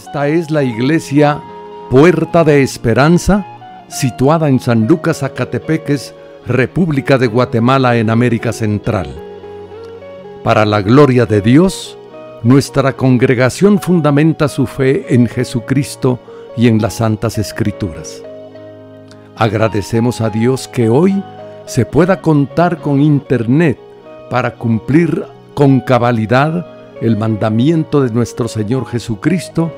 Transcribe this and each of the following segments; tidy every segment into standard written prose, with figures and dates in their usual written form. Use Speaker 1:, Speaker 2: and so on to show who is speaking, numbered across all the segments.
Speaker 1: Esta es la iglesia Puerta de Esperanza, situada en San Lucas, Zacatepeques, República de Guatemala, en América Central. Para la gloria de Dios, nuestra congregación fundamenta su fe en Jesucristo y en las Santas Escrituras. Agradecemos a Dios que hoy se pueda contar con Internet para cumplir con cabalidad el mandamiento de nuestro Señor Jesucristo,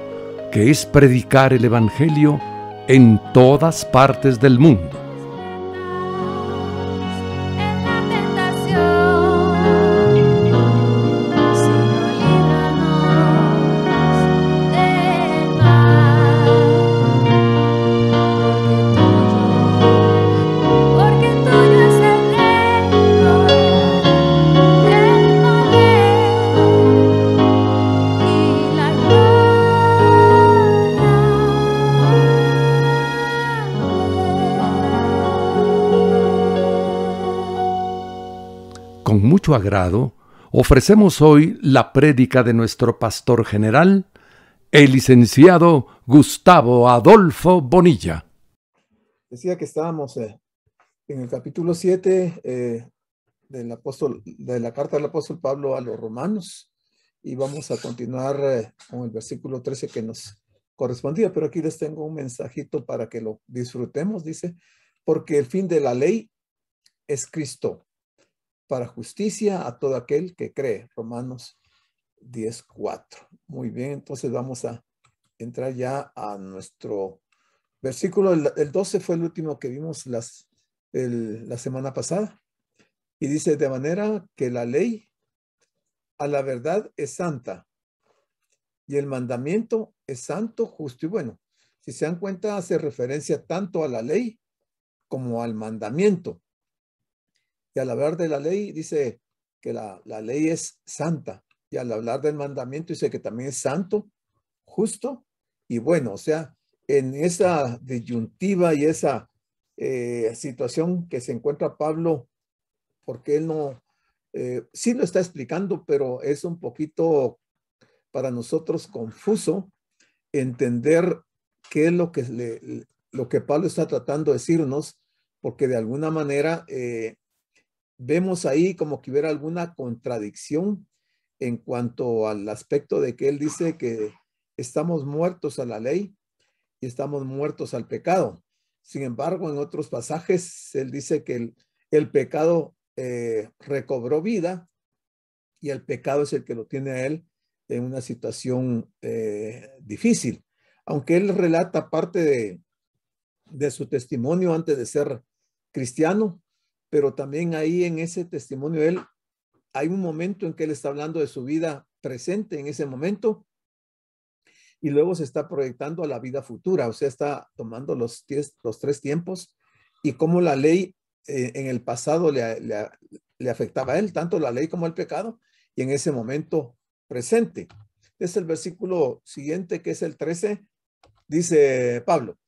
Speaker 1: que es predicar el Evangelio en todas partes del mundo. Con mucho agrado, ofrecemos hoy la prédica de nuestro pastor general, el licenciado Gustavo Adolfo Bonilla.
Speaker 2: Decía que estábamos en el capítulo 7 de la carta del apóstol Pablo a los romanos, y vamos a continuar con el versículo 13 que nos correspondía, pero aquí les tengo un mensajito para que lo disfrutemos. Dice, porque el fin de la ley es Cristo, para justicia a todo aquel que cree. Romanos 10:4. Muy bien, entonces vamos a entrar ya a nuestro versículo. El 12 fue el último que vimos la semana pasada. Y dice, de manera que la ley a la verdad es santa, y el mandamiento es santo, justo y bueno. Si se dan cuenta, hace referencia tanto a la ley como al mandamiento. Y al hablar de la ley, dice que la ley es santa. Y al hablar del mandamiento, dice que también es santo, justo y bueno. O sea, en esa disyuntiva y esa situación que se encuentra Pablo, porque él no, sí lo está explicando, pero es un poquito para nosotros confuso entender qué es lo que Pablo está tratando de decirnos, porque de alguna manera vemos ahí como que hubiera alguna contradicción en cuanto al aspecto de que él dice que estamos muertos a la ley y estamos muertos al pecado. Sin embargo, en otros pasajes, él dice que el pecado recobró vida, y el pecado es el que lo tiene a él en una situación difícil. Aunque él relata parte de su testimonio antes de ser cristiano, pero también ahí en ese testimonio hay un momento en que él está hablando de su vida presente en ese momento, y luego se está proyectando a la vida futura. O sea, está tomando los 3 tiempos y cómo la ley en el pasado le afectaba a él, tanto la ley como el pecado, y en ese momento presente. Es el versículo siguiente, que es el 13, dice Pablo,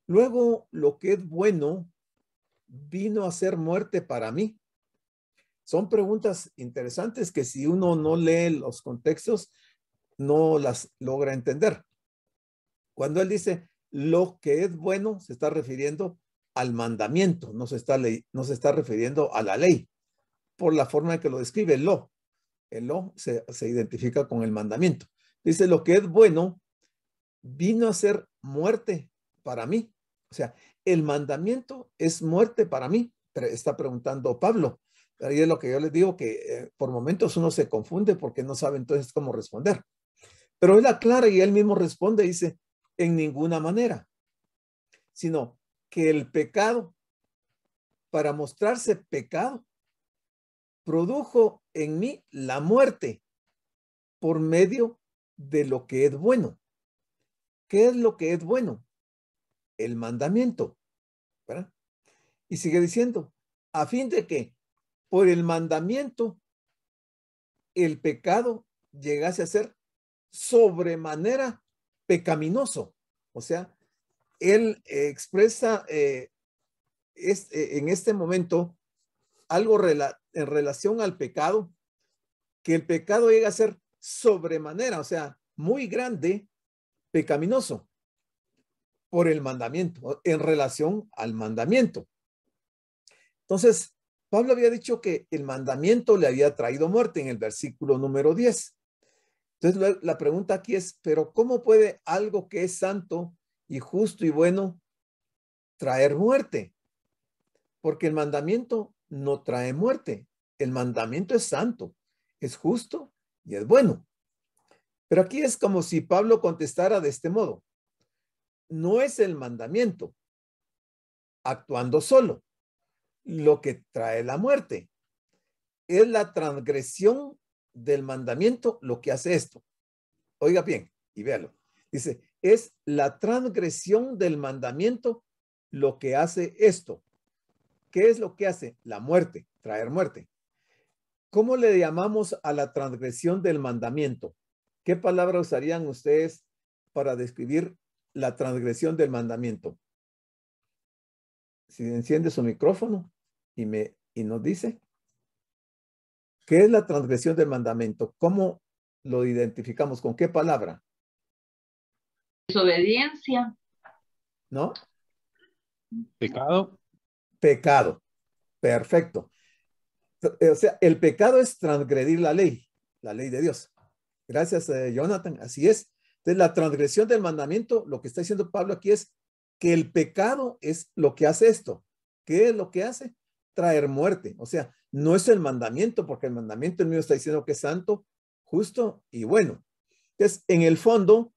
Speaker 2: luego lo que es bueno vino a ser muerte para mí. Son preguntas interesantes que si uno no lee los contextos, no las logra entender. Cuando él dice lo que es bueno, se está refiriendo al mandamiento, no se está refiriendo a la ley, por la forma en que lo describe. El lo se identifica con el mandamiento. Dice, lo que es bueno vino a ser muerte para mí. O sea, el mandamiento es muerte para mí, está preguntando Pablo. Ahí es lo que yo les digo, que por momentos uno se confunde porque no sabe entonces cómo responder. Pero él aclara y él mismo responde, dice, en ninguna manera, sino que el pecado, para mostrarse pecado, produjo en mí la muerte por medio de lo que es bueno. ¿Qué es lo que es bueno? El mandamiento, ¿verdad? Y sigue diciendo, a fin de que por el mandamiento el pecado llegase a ser sobremanera pecaminoso. O sea, él expresa en este momento algo en relación al pecado, que el pecado llega a ser sobremanera, o sea, muy grande, pecaminoso por el mandamiento, en relación al mandamiento. Entonces, Pablo había dicho que el mandamiento le había traído muerte en el versículo número 10. Entonces, la pregunta aquí es, ¿pero cómo puede algo que es santo y justo y bueno traer muerte? Porque el mandamiento no trae muerte. El mandamiento es santo, es justo y es bueno. Pero aquí es como si Pablo contestara de este modo. No es el mandamiento actuando solo lo que trae la muerte. Es la transgresión del mandamiento lo que hace esto. Oiga bien y véalo. Dice, es la transgresión del mandamiento lo que hace esto. ¿Qué es lo que hace? La muerte, traer muerte. ¿Cómo le llamamos a la transgresión del mandamiento? ¿Qué palabra usarían ustedes para describir la transgresión del mandamiento? Si enciende su micrófono y nos dice, ¿qué es la transgresión del mandamiento? ¿Cómo lo identificamos? ¿Con qué palabra?
Speaker 3: Desobediencia.
Speaker 2: ¿No?
Speaker 1: Pecado.
Speaker 2: Pecado. Perfecto. O sea, el pecado es transgredir la ley de Dios. Gracias, Jonathan. Así es. Entonces, la transgresión del mandamiento, lo que está diciendo Pablo aquí es que el pecado es lo que hace esto. ¿Qué es lo que hace? Traer muerte. O sea, no es el mandamiento, porque el mandamiento el mío está diciendo que es santo, justo y bueno. Entonces, en el fondo,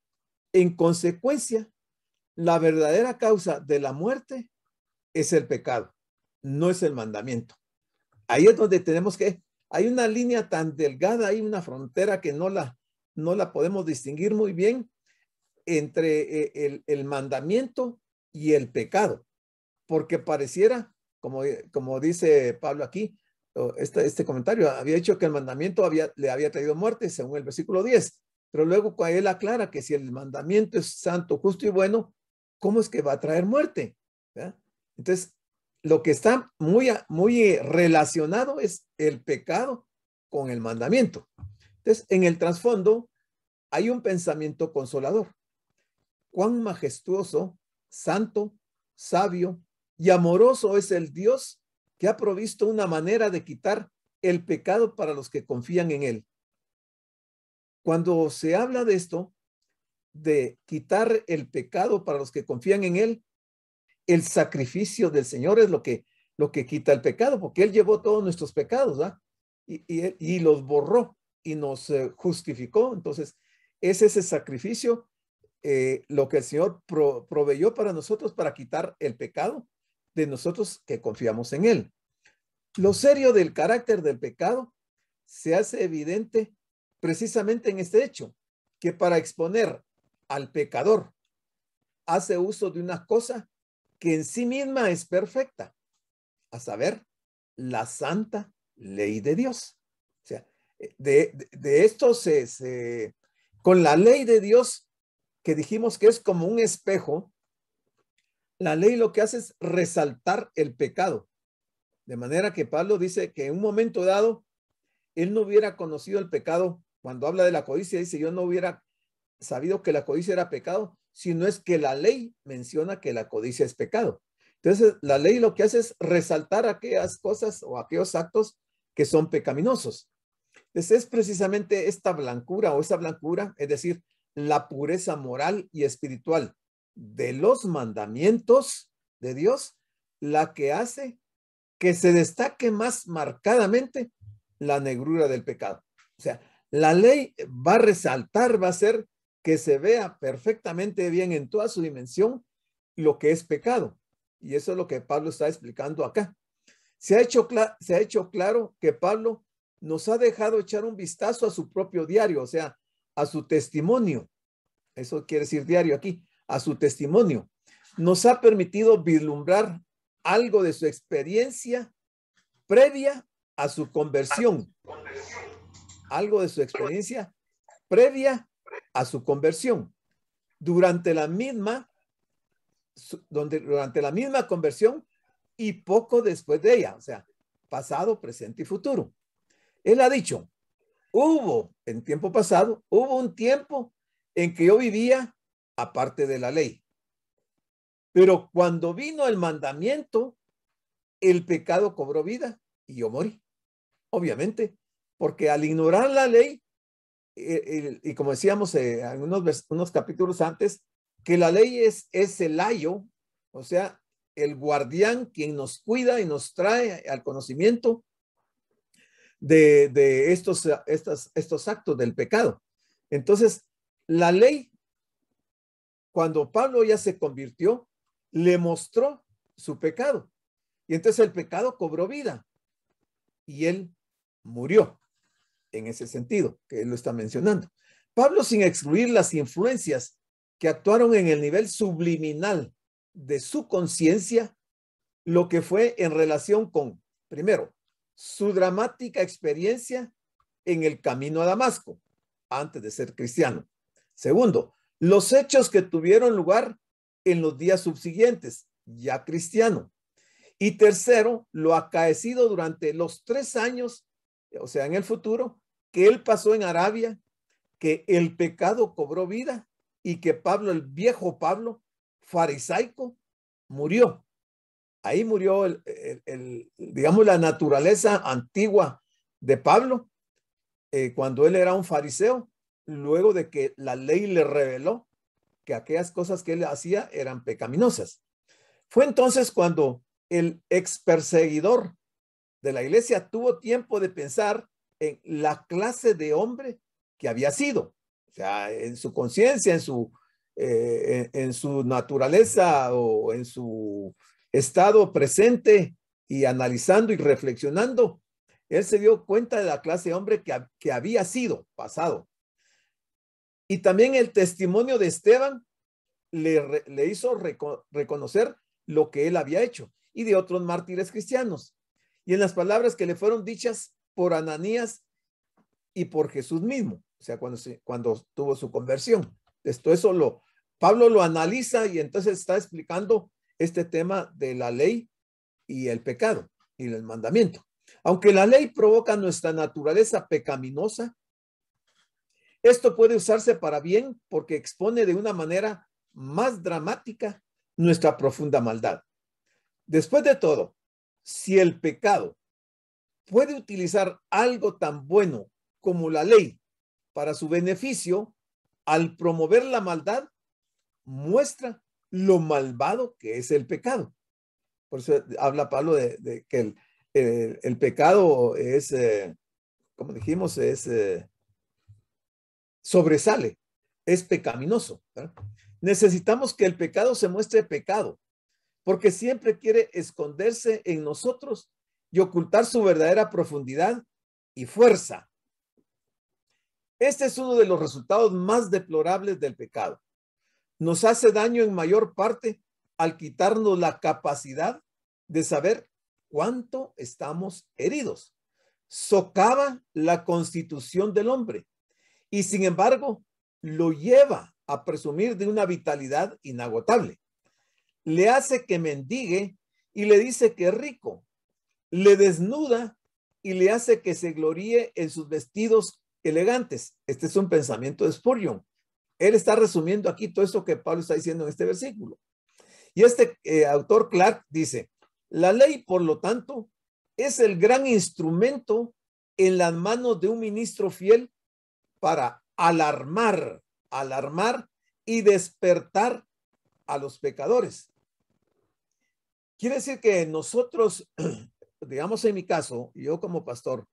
Speaker 2: en consecuencia, la verdadera causa de la muerte es el pecado, no es el mandamiento. Ahí es donde tenemos que, hay una línea tan delgada, hay una frontera que no la podemos distinguir muy bien entre el mandamiento y el pecado, porque pareciera, como dice Pablo aquí, este comentario, había dicho que el mandamiento le había traído muerte según el versículo 10, pero luego él aclara que si el mandamiento es santo, justo y bueno, ¿cómo es que va a traer muerte? ¿verdad? Entonces, lo que está muy relacionado es el pecado con el mandamiento. Entonces, en el trasfondo hay un pensamiento consolador. Cuán majestuoso, santo, sabio y amoroso es el Dios que ha provisto una manera de quitar el pecado para los que confían en él. Cuando se habla de esto, de quitar el pecado para los que confían en él, el sacrificio del Señor es lo que quita el pecado, porque él llevó todos nuestros pecados, ¿verdad? Y los borró y nos justificó. Entonces, es ese sacrificio lo que el Señor proveyó para nosotros para quitar el pecado de nosotros que confiamos en él. Lo serio del carácter del pecado se hace evidente precisamente en este hecho, que para exponer al pecador hace uso de una cosa que en sí misma es perfecta, a saber, la santa ley de Dios. O sea, de esto con la ley de Dios, que dijimos que es como un espejo, la ley lo que hace es resaltar el pecado. De manera que Pablo dice que en un momento dado, él no hubiera conocido el pecado. Cuando habla de la codicia, dice, yo no hubiera sabido que la codicia era pecado, sino es que la ley menciona que la codicia es pecado. Entonces, la ley lo que hace es resaltar aquellas cosas o aquellos actos que son pecaminosos. Entonces, es precisamente esta blancura o esa blancura, es decir, la pureza moral y espiritual de los mandamientos de Dios, la que hace que se destaque más marcadamente la negrura del pecado. O sea, la ley va a resaltar, va a hacer que se vea perfectamente bien en toda su dimensión lo que es pecado. Y eso es lo que Pablo está explicando acá. Se ha hecho claro que Pablo nos ha dejado echar un vistazo a su propio diario, o sea, a su testimonio. Eso quiere decir diario aquí, a su testimonio. Nos ha permitido vislumbrar algo de su experiencia previa a su conversión. Algo de su experiencia previa a su conversión. Durante la misma conversión y poco después de ella, o sea, pasado, presente y futuro. Él ha dicho, en tiempo pasado, hubo un tiempo en que yo vivía aparte de la ley. Pero cuando vino el mandamiento, el pecado cobró vida y yo morí. Obviamente, porque al ignorar la ley, y como decíamos en unos capítulos antes, que la ley es el ayo, o sea, el guardián quien nos cuida y nos trae al conocimiento de estos actos del pecado. Entonces, la ley, cuando Pablo ya se convirtió, le mostró su pecado. Y entonces el pecado cobró vida y él murió en ese sentido que él lo está mencionando. Pablo, sin excluir las influencias que actuaron en el nivel subliminal de su conciencia, lo que fue en relación con, primero, su dramática experiencia en el camino a Damasco, antes de ser cristiano. Segundo, los hechos que tuvieron lugar en los días subsiguientes, ya cristiano. Y tercero, lo acaecido durante los 3 años, o sea, en el futuro, que él pasó en Arabia, que el pecado cobró vida y que Pablo, el viejo Pablo, farisaico, murió. Ahí murió, digamos, la naturaleza antigua de Pablo, cuando él era un fariseo, luego de que la ley le reveló que aquellas cosas que él hacía eran pecaminosas. Fue entonces cuando el ex perseguidor de la iglesia tuvo tiempo de pensar en la clase de hombre que había sido, o sea, en su conciencia, en su naturaleza o en su estado presente, y analizando y reflexionando, él se dio cuenta de la clase de hombre que había sido pasado. Y también el testimonio de Esteban le hizo reconocer lo que él había hecho, y de otros mártires cristianos, y en las palabras que le fueron dichas por Ananías y por Jesús mismo, o sea, cuando tuvo su conversión. Esto eso Pablo lo analiza y entonces está explicando este tema de la ley y el pecado y el mandamiento. Aunque la ley provoca nuestra naturaleza pecaminosa, esto puede usarse para bien porque expone de una manera más dramática nuestra profunda maldad. Después de todo, si el pecado puede utilizar algo tan bueno como la ley para su beneficio, al promover la maldad, muestra lo malvado que es el pecado. Por eso habla Pablo de que el pecado es, como dijimos, sobresale, es pecaminoso, ¿verdad? Necesitamos que el pecado se muestre pecado, porque siempre quiere esconderse en nosotros y ocultar su verdadera profundidad y fuerza. Este es uno de los resultados más deplorables del pecado. Nos hace daño en mayor parte al quitarnos la capacidad de saber cuánto estamos heridos. Socava la constitución del hombre y, sin embargo, lo lleva a presumir de una vitalidad inagotable. Le hace que mendigue y le dice que es rico. Le desnuda y le hace que se gloríe en sus vestidos elegantes. Este es un pensamiento de Spurgeon. Él está resumiendo aquí todo esto que Pablo está diciendo en este versículo. Y este autor Clark dice, la ley, por lo tanto, es el gran instrumento en las manos de un ministro fiel para alarmar y despertar a los pecadores. Quiere decir que nosotros, digamos en mi caso, yo como pastor,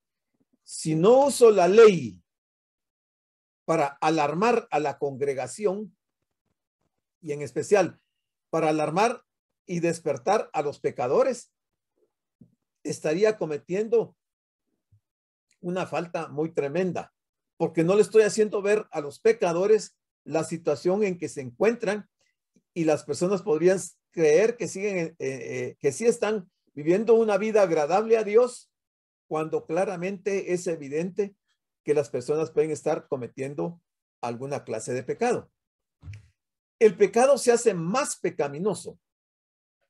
Speaker 2: si no uso la ley para alarmar a la congregación, y en especial para alarmar y despertar a los pecadores, estaría cometiendo una falta muy tremenda, porque no le estoy haciendo ver a los pecadores la situación en que se encuentran, y las personas podrían creer que que sí están viviendo una vida agradable a Dios, cuando claramente es evidente que las personas pueden estar cometiendo alguna clase de pecado. El pecado se hace más pecaminoso.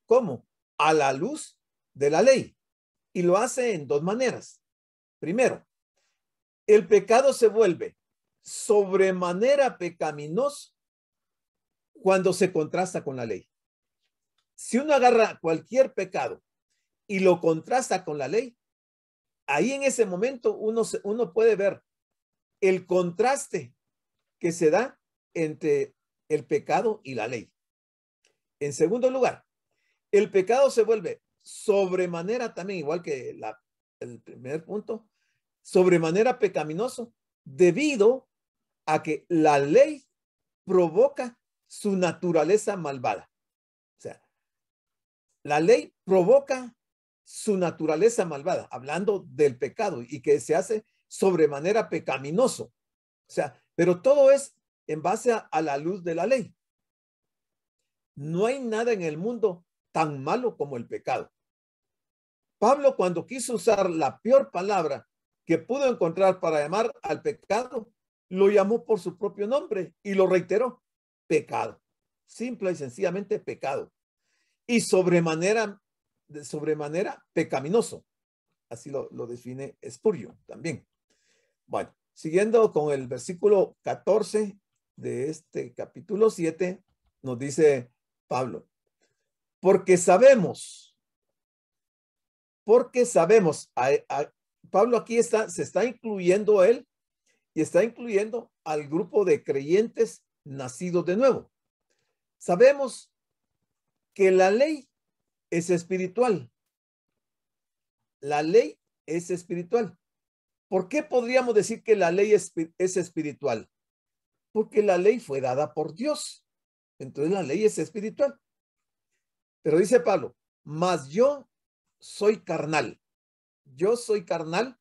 Speaker 2: ¿Cómo? A la luz de la ley. Y lo hace en 2 maneras. Primero, el pecado se vuelve sobremanera pecaminoso cuando se contrasta con la ley. Si uno agarra cualquier pecado y lo contrasta con la ley, ahí en ese momento uno puede ver el contraste que se da entre el pecado y la ley. En segundo lugar, el pecado se vuelve sobremanera también, igual que el primer punto, sobremanera pecaminoso debido a que la ley provoca su naturaleza malvada. O sea, la ley provoca su naturaleza malvada, hablando del pecado y que se hace sobremanera pecaminoso. O sea, pero todo es en base a la luz de la ley. No hay nada en el mundo tan malo como el pecado. Pablo, cuando quiso usar la peor palabra que pudo encontrar para llamar al pecado, lo llamó por su propio nombre y lo reiteró: pecado. Simple y sencillamente pecado. Y sobremanera pecaminoso. Así lo define Spurgeon también. Bueno, siguiendo con el versículo 14 de este capítulo 7, nos dice Pablo: porque sabemos, Pablo aquí se está incluyendo él y está incluyendo al grupo de creyentes nacidos de nuevo. Sabemos que la ley es espiritual. La ley es espiritual. ¿Por qué podríamos decir que la ley es espiritual? Porque la ley fue dada por Dios. Entonces la ley es espiritual. Pero dice Pablo: mas yo soy carnal. Yo soy carnal,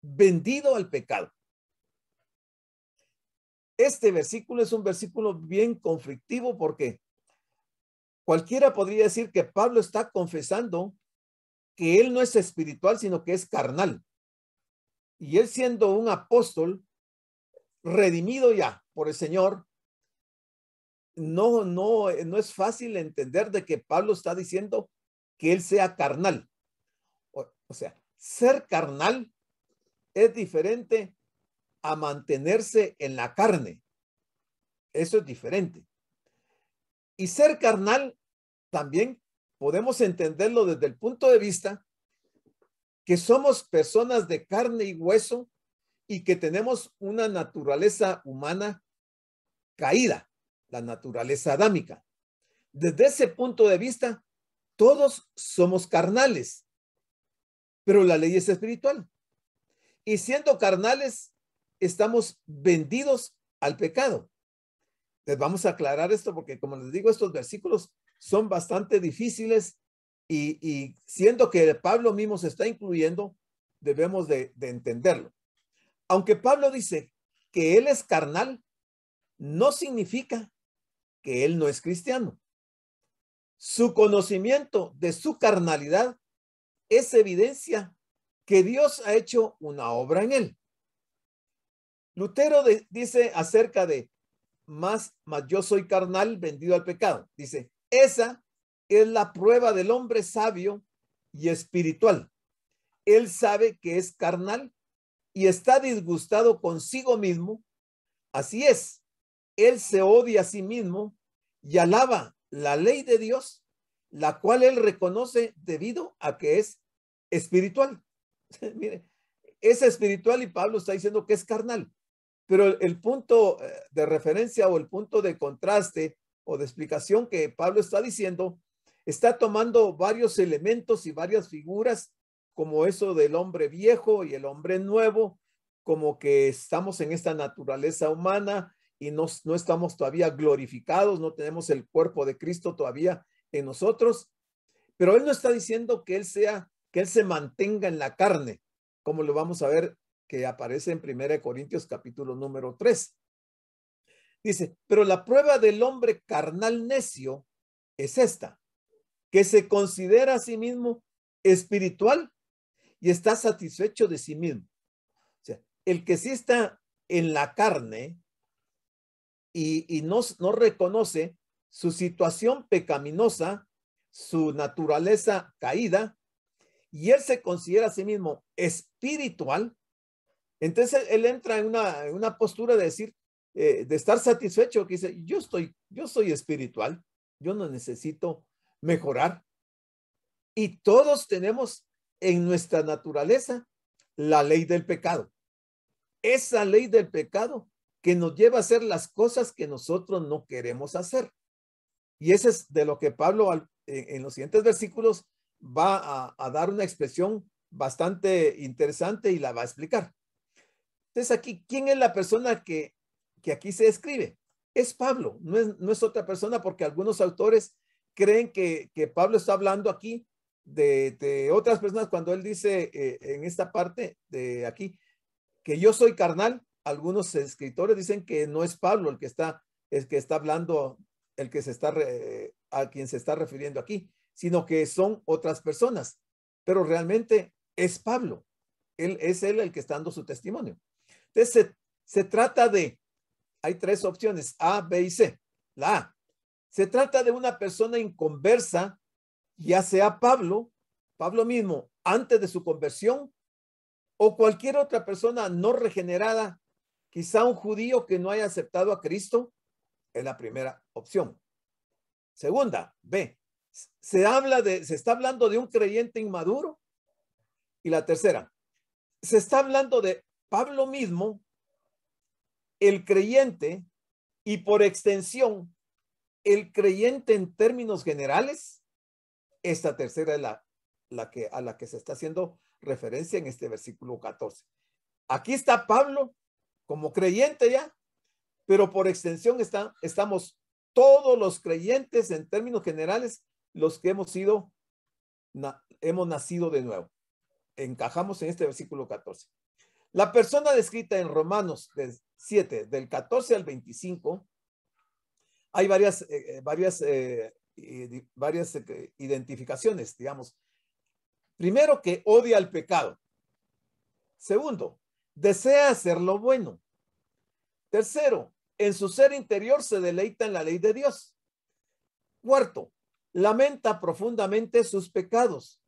Speaker 2: vendido al pecado. Este versículo es un versículo bien conflictivo porque cualquiera podría decir que Pablo está confesando que él no es espiritual, sino que es carnal. Y él, siendo un apóstol redimido ya por el Señor, no es fácil entender de que Pablo está diciendo que él sea carnal. O sea, ser carnal es diferente a mantenerse en la carne. Eso es diferente. Y ser carnal también podemos entenderlo desde el punto de vista que somos personas de carne y hueso y que tenemos una naturaleza humana caída, la naturaleza adámica. Desde ese punto de vista, todos somos carnales, pero la ley es espiritual. Y siendo carnales, estamos vendidos al pecado. Les vamos a aclarar esto porque, como les digo, estos versículos son bastante difíciles y siendo que Pablo mismo se está incluyendo, debemos de entenderlo. Aunque Pablo dice que él es carnal, no significa que él no es cristiano. Su conocimiento de su carnalidad es evidencia que Dios ha hecho una obra en él. Lutero dice acerca de mas yo soy carnal, vendido al pecado. Dice, esa es la prueba del hombre sabio y espiritual. Él sabe que es carnal y está disgustado consigo mismo. Así es, él se odia a sí mismo y alaba la ley de Dios, la cual él reconoce debido a que es espiritual. Mire, es espiritual y Pablo está diciendo que es carnal. Pero el punto de referencia o el punto de contraste o de explicación que Pablo está diciendo está tomando varios elementos y varias figuras, como eso del hombre viejo y el hombre nuevo, como que estamos en esta naturaleza humana y no estamos todavía glorificados, no tenemos el cuerpo de Cristo todavía en nosotros. Pero él no está diciendo que él se mantenga en la carne, como lo vamos a ver que aparece en 1 Corintios capítulo número 3. Dice, pero la prueba del hombre carnal necio es esta, que se considera a sí mismo espiritual y está satisfecho de sí mismo. O sea, el que sí está en la carne y no reconoce su situación pecaminosa, su naturaleza caída, y él se considera a sí mismo espiritual. Entonces él entra en una postura de decir, de estar satisfecho, que dice, yo soy espiritual, yo no necesito mejorar. Y todos tenemos en nuestra naturaleza la ley del pecado. Esa ley del pecado que nos lleva a hacer las cosas que nosotros no queremos hacer. Y ese es de lo que Pablo en los siguientes versículos va a dar una expresión bastante interesante y la va a explicar. Entonces aquí, ¿quién es la persona que aquí se describe? Es Pablo, no es otra persona, porque algunos autores creen que Pablo está hablando aquí de otras personas cuando él dice en esta parte de aquí que yo soy carnal. Algunos escritores dicen que no es Pablo el que está hablando, el que a quien se está refiriendo aquí, sino que son otras personas, pero realmente es Pablo. Él el que está dando su testimonio. Entonces se trata de, hay tres opciones, A, B y C. La A, se trata de una persona inconversa, ya sea Pablo mismo antes de su conversión, o cualquier otra persona no regenerada, quizá un judío que no haya aceptado a Cristo, es la primera opción. Segunda, B, se está hablando de un creyente inmaduro. Y la tercera, se está hablando de Pablo mismo, el creyente, y por extensión, el creyente en términos generales. Esta tercera es a la que se está haciendo referencia en este versículo 14. Aquí está Pablo como creyente ya, pero por extensión estamos todos los creyentes en términos generales, los que hemos nacido de nuevo. Encajamos en este versículo 14. La persona descrita en Romanos 7, del 14 al 25, hay varias identificaciones, digamos. Primero, que odia el pecado. Segundo, desea hacer lo bueno. Tercero, en su ser interior se deleita en la ley de Dios. Cuarto, lamenta profundamente sus pecados.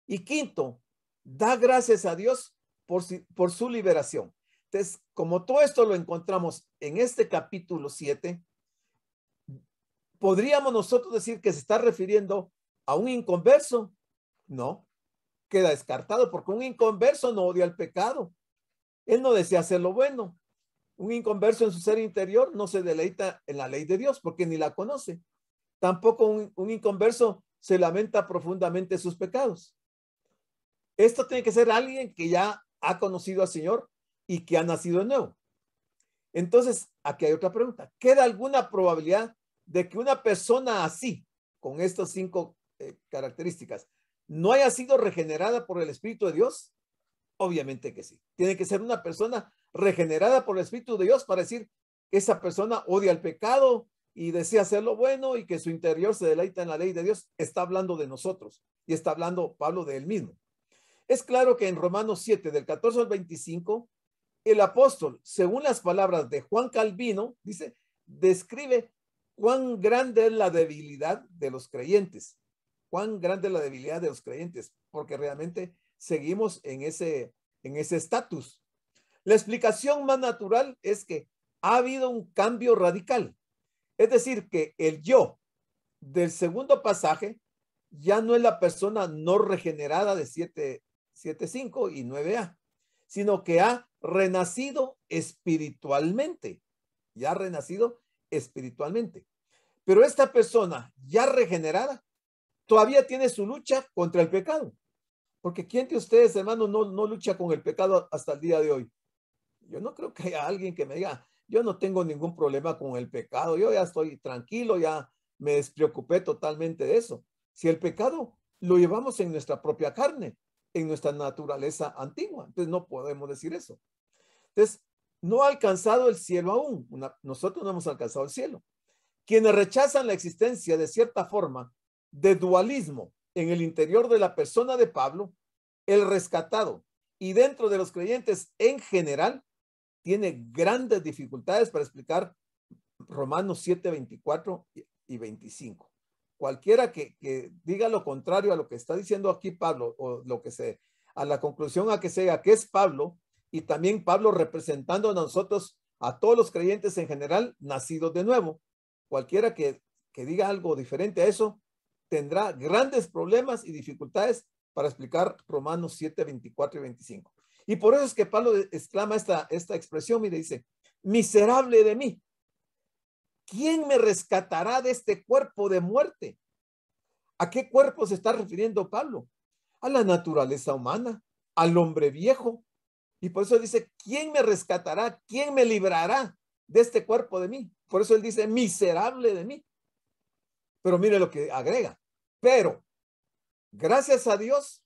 Speaker 2: Y quinto, da gracias a Dios por su liberación. Entonces, como todo esto lo encontramos en este capítulo 7, ¿podríamos nosotros decir que se está refiriendo a un inconverso? No, queda descartado, porque un inconverso no odia el pecado. Él no desea hacer lo bueno. Un inconverso en su ser interior no se deleita en la ley de Dios porque ni la conoce. Tampoco un inconverso se lamenta profundamente sus pecados. Esto tiene que ser alguien que ya ha conocido al Señor y que ha nacido de nuevo. Entonces, aquí hay otra pregunta. ¿Queda alguna probabilidad de que una persona así, con estas 5 características, no haya sido regenerada por el Espíritu de Dios? Obviamente que sí. Tiene que ser una persona regenerada por el Espíritu de Dios para decir que esa persona odia el pecado y desea hacer lo bueno y que su interior se deleita en la ley de Dios. Está hablando de nosotros y está hablando Pablo de él mismo. Es claro que en Romanos 7, del 14 al 25, el apóstol, según las palabras de Juan Calvino, describe cuán grande es la debilidad de los creyentes. Cuán grande es la debilidad de los creyentes, porque realmente seguimos en ese estatus. La explicación más natural es que ha habido un cambio radical. Es decir, que el yo del segundo pasaje ya no es la persona no regenerada de 7:5 y 9a, sino que ha renacido espiritualmente. Ya ha renacido espiritualmente. Pero esta persona ya regenerada todavía tiene su lucha contra el pecado. Porque ¿quién de ustedes, hermanos, no lucha con el pecado hasta el día de hoy? Yo no creo que haya alguien que me diga, yo no tengo ningún problema con el pecado, yo ya estoy tranquilo, ya me despreocupé totalmente de eso. Si el pecado lo llevamos en nuestra propia carne, en nuestra naturaleza antigua, entonces no podemos decir eso. Entonces, no ha alcanzado el cielo aún. Nosotros no hemos alcanzado el cielo. Quienes rechazan la existencia de cierta forma de dualismo en el interior de la persona de Pablo, el rescatado y dentro de los creyentes en general, tiene grandes dificultades para explicar Romanos 7, 24 y 25. Cualquiera que diga lo contrario a lo que está diciendo aquí Pablo, o a la conclusión a que sea que es Pablo, y también Pablo representando a nosotros a todos los creyentes en general, nacidos de nuevo. Cualquiera que diga algo diferente a eso, tendrá grandes problemas y dificultades para explicar Romanos 7, 24 y 25. Y por eso es que Pablo exclama esta expresión, mire, dice, miserable de mí. ¿Quién me rescatará de este cuerpo de muerte? ¿A qué cuerpo se está refiriendo Pablo? A la naturaleza humana, al hombre viejo. Y por eso dice, ¿quién me rescatará? ¿Quién me librará de este cuerpo de mí? Por eso él dice, miserable de mí. Pero mire lo que agrega. Pero, gracias a Dios,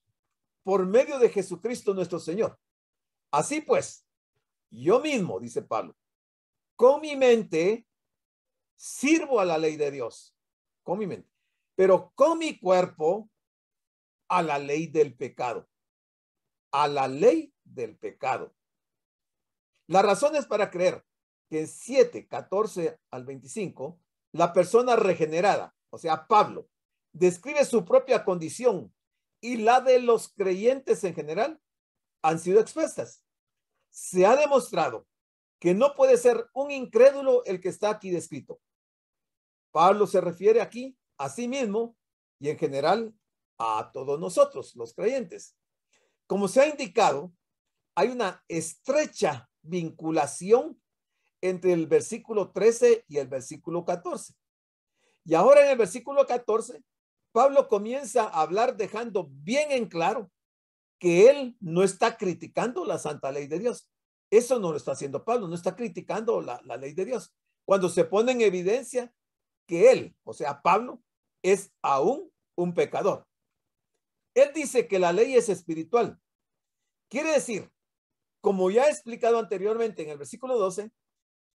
Speaker 2: por medio de Jesucristo nuestro Señor. Así pues, yo mismo, dice Pablo, con mi mente sirvo a la ley de Dios, con mi mente, pero con mi cuerpo a la ley del pecado, a la ley del pecado. Las razones para creer que en 7, 14 al 25, la persona regenerada, o sea, Pablo, describe su propia condición y la de los creyentes en general han sido expuestas. Se ha demostrado que no puede ser un incrédulo el que está aquí descrito. Pablo se refiere aquí a sí mismo y en general a todos nosotros, los creyentes. Como se ha indicado, hay una estrecha vinculación entre el versículo 13 y el versículo 14. Y ahora en el versículo 14, Pablo comienza a hablar dejando bien en claro que él no está criticando la santa ley de Dios. Eso no lo está haciendo Pablo, no está criticando la ley de Dios. Cuando se pone en evidencia que él, o sea, Pablo, es aún un pecador. Él dice que la ley es espiritual. Quiere decir, como ya he explicado anteriormente en el versículo 12,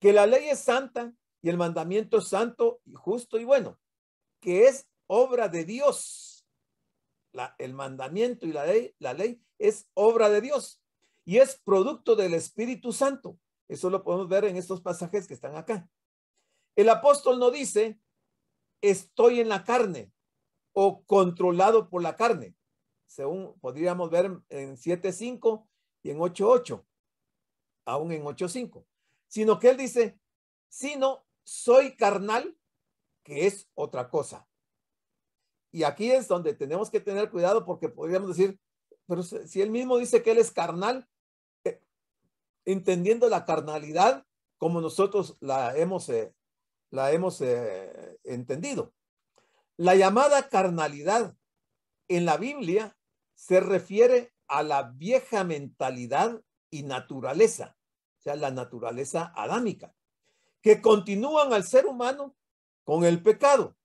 Speaker 2: que la ley es santa y el mandamiento es santo y justo y bueno, que es obra de Dios. El mandamiento y la ley es obra de Dios y es producto del Espíritu Santo. Eso lo podemos ver en estos pasajes que están acá. El apóstol no dice, estoy en la carne o controlado por la carne, según podríamos ver en 7.5 y en 8.8, aún en 8.5, sino que él dice, sino soy carnal, que es otra cosa. Y aquí es donde tenemos que tener cuidado porque podríamos decir, pero si él mismo dice que él es carnal, entendiendo la carnalidad como nosotros la hemos entendido. La llamada carnalidad en la Biblia se refiere a la vieja mentalidad y naturaleza, o sea, la naturaleza adámica, que continúan al ser humano con el pecado.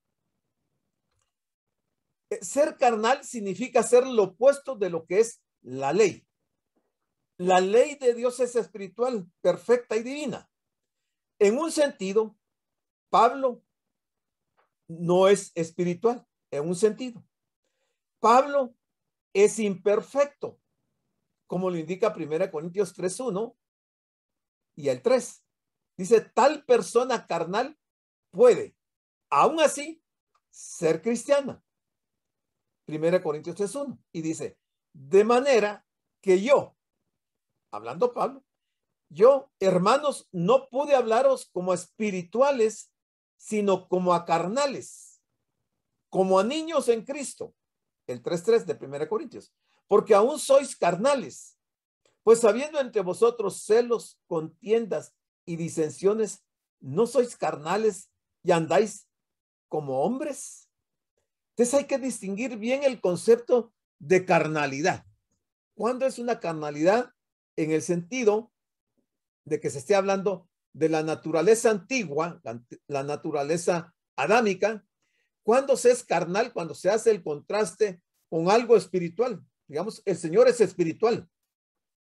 Speaker 2: Ser carnal significa ser lo opuesto de lo que es la ley. La ley de Dios es espiritual, perfecta y divina. En un sentido, Pablo no es espiritual, en un sentido. Pablo es imperfecto, como lo indica 1 Corintios 3:1 y el 3. Dice, tal persona carnal puede, aún así, ser cristiana. 1 Corintios 3:1. Y dice, de manera que yo, hablando Pablo, yo, hermanos, no pude hablaros como espirituales, sino como a carnales, como a niños en Cristo. El 3:3 de 1 Corintios. Porque aún sois carnales, pues habiendo entre vosotros celos, contiendas y disensiones, ¿no sois carnales y andáis como hombres? Entonces hay que distinguir bien el concepto de carnalidad. ¿Cuándo es una carnalidad? En el sentido de que se esté hablando de la naturaleza antigua, la naturaleza adámica. ¿Cuándo se es carnal? Cuando se hace el contraste con algo espiritual. Digamos, el Señor es espiritual,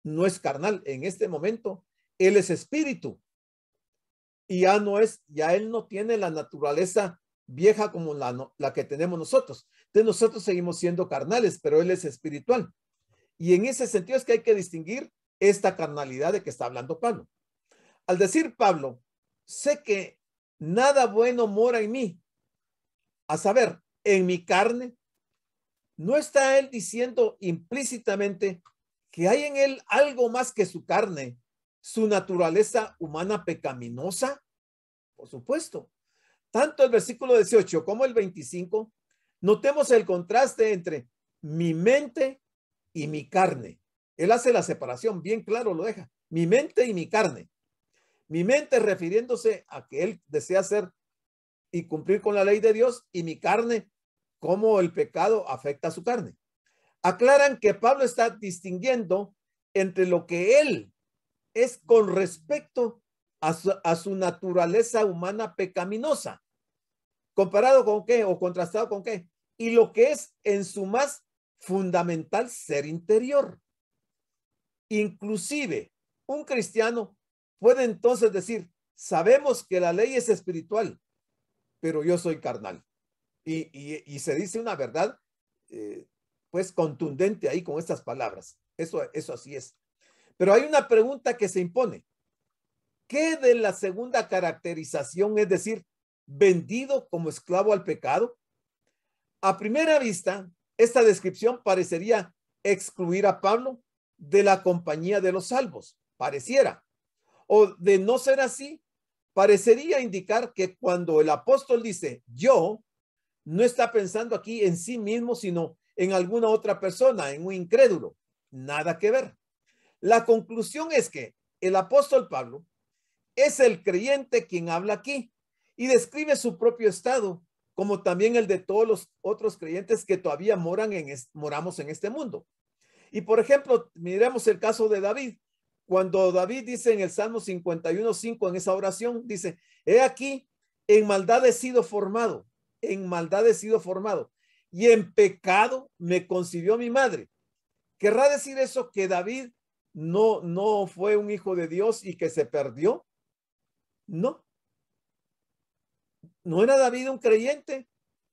Speaker 2: no es carnal. En este momento, Él es espíritu. Y ya Él no tiene la naturaleza vieja como la que tenemos nosotros. Entonces nosotros seguimos siendo carnales, pero Él es espiritual. Y en ese sentido es que hay que distinguir esta carnalidad de que está hablando Pablo. Al decir Pablo, sé que nada bueno mora en mí, a saber, en mi carne, no está él diciendo implícitamente que hay en él algo más que su carne su naturaleza humana pecaminosa? Por supuesto. Tanto el versículo 18 como el 25, notemos el contraste entre mi mente y mi carne. Él hace la separación, bien claro lo deja. Mi mente y mi carne. Mi mente refiriéndose a que él desea hacer y cumplir con la ley de Dios, y mi carne, cómo el pecado afecta a su carne. Aclaran que Pablo está distinguiendo entre lo que él es con respecto a su naturaleza humana pecaminosa. ¿Comparado con qué? ¿O contrastado con qué? Y lo que es en su más fundamental ser interior. Inclusive, un cristiano puede entonces decir, sabemos que la ley es espiritual, pero yo soy carnal. Y se dice una verdad, pues contundente ahí con estas palabras. Eso así es. Pero hay una pregunta que se impone. ¿Qué de la segunda caracterización, es decir, vendido como esclavo al pecado? A primera vista, esta descripción parecería excluir a Pablo de la compañía de los salvos, pareciera. O de no ser así, parecería indicar que cuando el apóstol dice yo, no está pensando aquí en sí mismo, sino en alguna otra persona, en un incrédulo. Nada que ver. La conclusión es que el apóstol Pablo es el creyente quien habla aquí y describe su propio estado, como también el de todos los otros creyentes que todavía moramos en este mundo. Y por ejemplo, miremos el caso de David. Cuando David dice en el Salmo 51:5, en esa oración, dice, he aquí, en maldad he sido formado, en maldad he sido formado, y en pecado me concibió mi madre. ¿Querrá decir eso que David no fue un hijo de Dios y que se perdió? No. ¿No era David un creyente?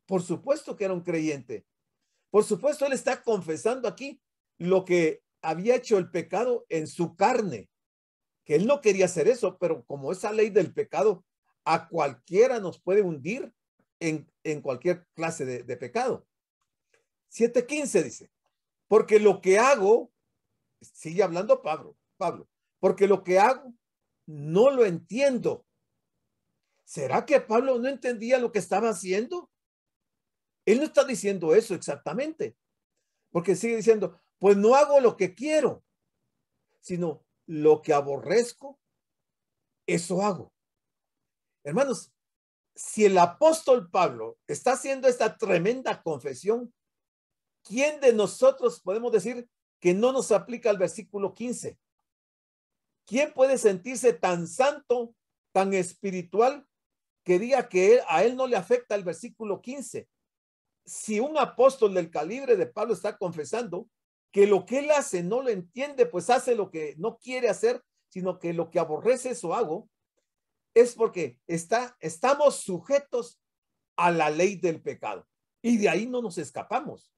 Speaker 2: Por supuesto que era un creyente. Por supuesto, él está confesando aquí lo que había hecho el pecado en su carne, que él no quería hacer eso, pero como esa ley del pecado a cualquiera nos puede hundir en cualquier clase de pecado. 7:15 dice, porque lo que hago, sigue hablando Pablo, porque lo que hago no lo entiendo. ¿Será que Pablo no entendía lo que estaba haciendo? Él no está diciendo eso exactamente, porque sigue diciendo, pues no hago lo que quiero, sino lo que aborrezco, eso hago. Hermanos, si el apóstol Pablo está haciendo esta tremenda confesión, ¿quién de nosotros podemos decir que no nos aplica el versículo 15? ¿Quién puede sentirse tan santo, tan espiritual, que diga que a él no le afecta el versículo 15? Si un apóstol del calibre de Pablo está confesando que lo que él hace no lo entiende, pues hace lo que no quiere hacer, sino que lo que aborrece eso hago, es porque estamos sujetos a la ley del pecado. Y de ahí no nos escapamos.